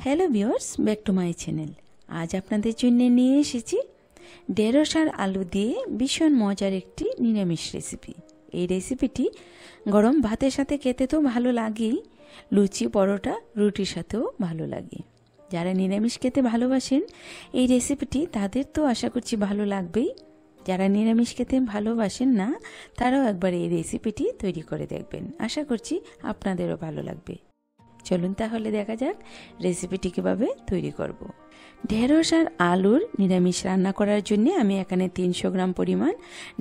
Hello viewers, back to my channel. আজ আপনাদের জন্য নিয়ে এসেছি ঢেঁড়স আর আলু দিয়ে ভীষণ মজার একটি নিরামিষ রেসিপি। এই রেসিপিটি গরম ভাতের সাথে খেতে তো ভালো লাগেই, লুচি পরোটা রুটির সাথেও ভালো লাগে। যারা নিরামিষ খেতে ভালোবাসেন এই রেসিপিটি তাদের তো আশা করছি ভালো লাগবেই। যারা নিরামিষ খেতে ভালোবাসেন না তারাও একবার এই রেসিপিটি তৈরি করে দেখবেন, আশা করছি আপনাদেরও ভালো লাগবে। চলুন তাহলে দেখা যাক রেসিপিটি কীভাবে তৈরি করব। ঢেঁড়স আর আলুর নিরামিষ রান্না করার জন্য আমি এখানে 300 গ্রাম পরিমাণ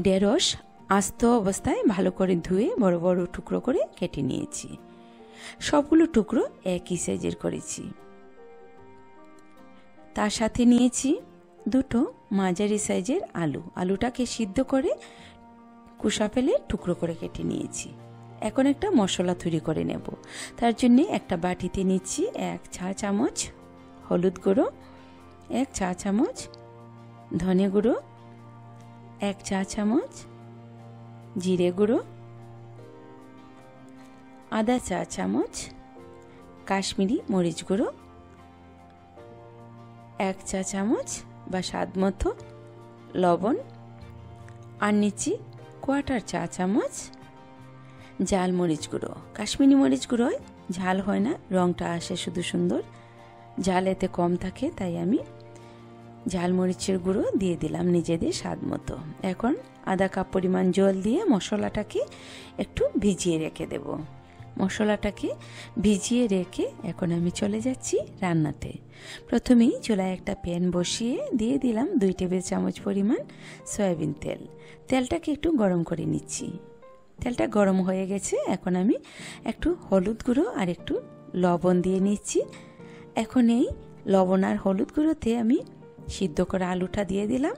ঢেঁড়স আস্ত অবস্থায় ভালো করে ধুয়ে বড় বড় টুকরো করে কেটে নিয়েছি। সবগুলো টুকরো একই সাইজের করেছি। তার সাথে নিয়েছি দুটো মাঝারি সাইজের আলুটাকে সিদ্ধ করে কুসা ফেলে টুকরো করে কেটে নিয়েছি। এখন একটা মশলা তৈরি করে নেব। তার জন্য একটা বাটিতে নিচ্ছি 1 চা চামচ হলুদ গুঁড়ো, 1 চা চামচ ধনে গুঁড়ো, 1 চা চামচ জিরে গুঁড়ো, আধা চা চামচ কাশ্মীরি মরিচ গুঁড়ো, 1 চা চামচ বা স্বাদ মতো লবণ, আর নিচ্ছি 1/4 চা চামচ ঝাল মরিচ গুঁড়ো। কাশ্মীরি মরিচ গুঁড়োয় ঝাল হয় না, রঙটা আসে শুধু সুন্দর। ঝাল এতে কম থাকে, তাই আমি ঝাল মরিচের গুঁড়ো দিয়ে দিলাম নিজেদের স্বাদ মতো। এখন আধা কাপ পরিমাণ জল দিয়ে মশলাটাকে একটু ভিজিয়ে রেখে দেব। মশলাটাকে ভিজিয়ে রেখে এখন আমি চলে যাচ্ছি রান্নাতে। প্রথমেই চুলায় একটা প্যান বসিয়ে দিয়ে দিলাম 2 টেবিল চামচ পরিমাণ সয়াবিন তেল। তেলটাকে একটু গরম করে নিচ্ছি। তেলটা গরম হয়ে গেছে, এখন আমি একটু হলুদ গুঁড়ো আর একটু লবণ দিয়ে নিচ্ছি। এখন এই লবণ আর হলুদ গুঁড়োতে আমি সিদ্ধ করা আলুটা দিয়ে দিলাম।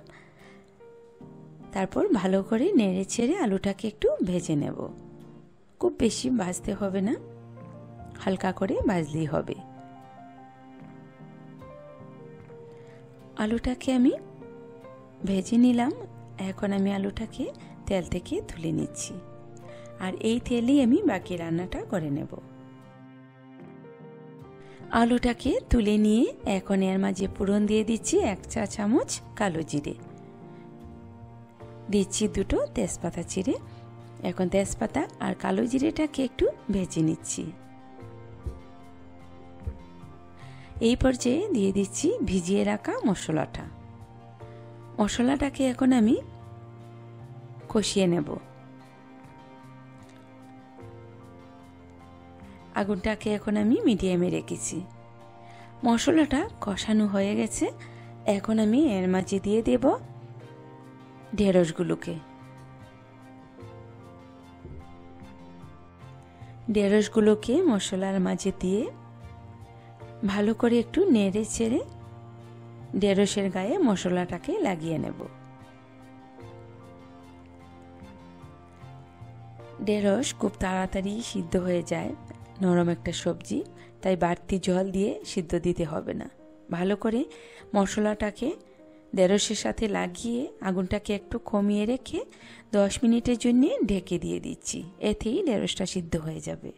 তারপর ভালো করে নেড়ে চেড়ে আলুটাকে একটু ভেজে নেব। খুব বেশি ভাজতে হবে না, হালকা করে ভাজলেই হবে। আলুটাকে আমি ভেজে নিলাম। এখন আমি আলুটাকে তেল থেকে তুলে নিচ্ছি, আর এই তেলেই আমি বাকি রান্নাটা করে নেব। আলুটাকে তুলে নিয়ে এখন এর মাঝে ফোড়ন দিয়ে দিচ্ছি 1 চা চামচ কালো জিরে, দিচ্ছি 2টো তেজপাতা চিড়ে। এখন তেজপাতা আর কালো জিরেটাকে একটু ভেজে নিচ্ছি। এই পর্যায়ে দিয়ে দিচ্ছি ভিজিয়ে রাখা মশলাটাকে এখন আমি কষিয়ে নেব। আগুনটাকে এখন আমি মিডিয়ামে রেখেছি। মশলাটা কষানো হয়ে গেছে, এখন আমি এর মাঝে দিয়ে দেব ঢেঁড়সগুলোকে মশলার মাঝে দিয়ে ভালো করে একটু নেড়ে চেড়ে ঢেঁড়সের গায়ে মশলাটাকে লাগিয়ে নেব। ঢেঁড়স খুব তাড়াতাড়ি সিদ্ধ হয়ে যায়, নরম একটা সবজি, তাই বাড়তি জল দিয়ে সিদ্ধ দিতে হবে না। ভালো করে মশলাটাকে ঢেঁড়সের সাথে লাগিয়ে আগুনটাকে একটু কমিয়ে রেখে 10 মিনিটের জন্য ঢেকে দিয়ে দিচ্ছি। এতেই ঢেঁড়সটা সিদ্ধ হয়ে যাবে।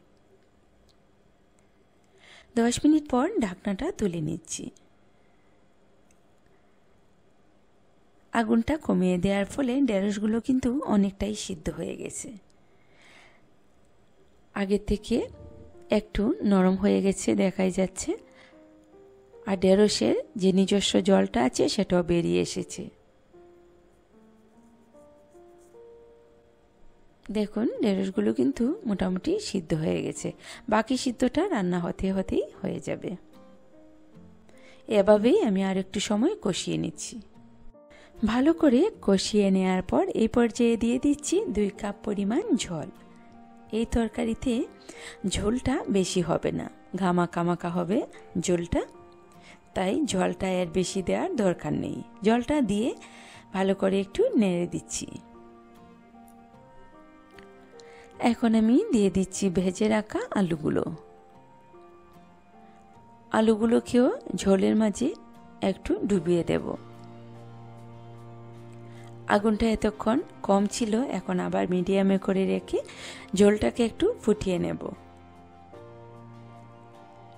10 মিনিট পর ঢাকনাটা তুলে নিচ্ছি। আগুনটা কমিয়ে দেওয়ার ফলে ঢেঁড়সগুলো কিন্তু অনেকটাই সিদ্ধ হয়ে গেছে। আগের থেকে একটু নরম হয়ে গেছে দেখাই যাচ্ছে, আর ঢেঁড়সের যে নিজস্ব জলটা আছে সেটাও বেরিয়ে এসেছে। দেখুন ঢেঁড়সগুলো কিন্তু মোটামুটি সিদ্ধ হয়ে গেছে। বাকি সিদ্ধটা রান্না হতেই হয়ে যাবে। এভাবেই আমি আর একটু সময় কষিয়ে নিচ্ছি। ভালো করে কষিয়ে নেওয়ার পর এই পর্যায়ে দিয়ে দিচ্ছি 2 কাপ পরিমাণ ঝোল। এই তরকারিতে ঝোলটা বেশি হবে না, ঘামাকা হবে ঝোলটা, তাই ঝোলটা এর বেশি দেওয়ার দরকার নেই। ঝোলটা দিয়ে ভালো করে একটু নেড়ে দিচ্ছি। এখন আমি দিয়ে দিচ্ছি ভেজে রাখা আলুগুলোকেও ঝোলের মাঝে একটু ডুবিয়ে দেব। আগুনটা এতক্ষণ কম ছিল, এখন আবার মিডিয়ামে করে রেখে ঝোলটাকে একটু ফুটিয়ে নেব।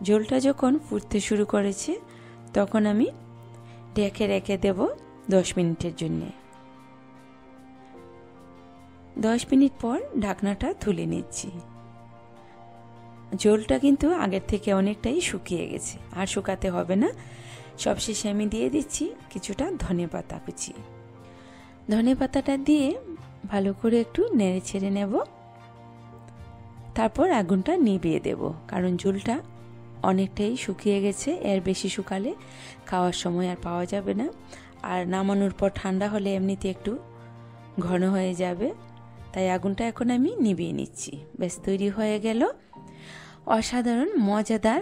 ঝোলটা যখন ফুটতে শুরু করেছে তখন আমি ঢেকে রেখে দেব 10 মিনিটের জন্যে। 10 মিনিট পর ঢাকনাটা তুলে নিচ্ছি। ঝোলটা কিন্তু আগের থেকে অনেকটাই শুকিয়ে গেছে, আর শুকাতে হবে না। সবশেষে আমি দিয়ে দিচ্ছি কিছুটা ধনেপাতা কুচি। ধনেপাতাটা দিয়ে ভালো করে একটু নেড়ে ছেড়ে নেব, তারপর আগুনটা নিভিয়ে দেব, কারণ ঝোলটা অনেকটাই শুকিয়ে গেছে। এর বেশি শুকালে খাওয়ার সময় আর পাওয়া যাবে না, আর নামানোর পর ঠান্ডা হলে এমনিতে একটু ঘন হয়ে যাবে। তাই আগুনটা এখন আমি নিভিয়ে নিচ্ছি। বেশ, তৈরি হয়ে গেল অসাধারণ মজাদার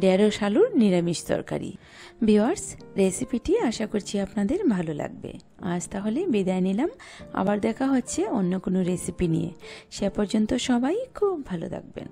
ঢেঁড়স আলুর নিরামিষ তরকারি। ভিউয়ার্স, রেসিপিটি আশা করছি আপনাদের ভালো লাগবে। আজ তাহলে বিদায় নিলাম, আবার দেখা হচ্ছে অন্য কোনো রেসিপি নিয়ে। সে পর্যন্ত সবাই খুব ভালো থাকবেন।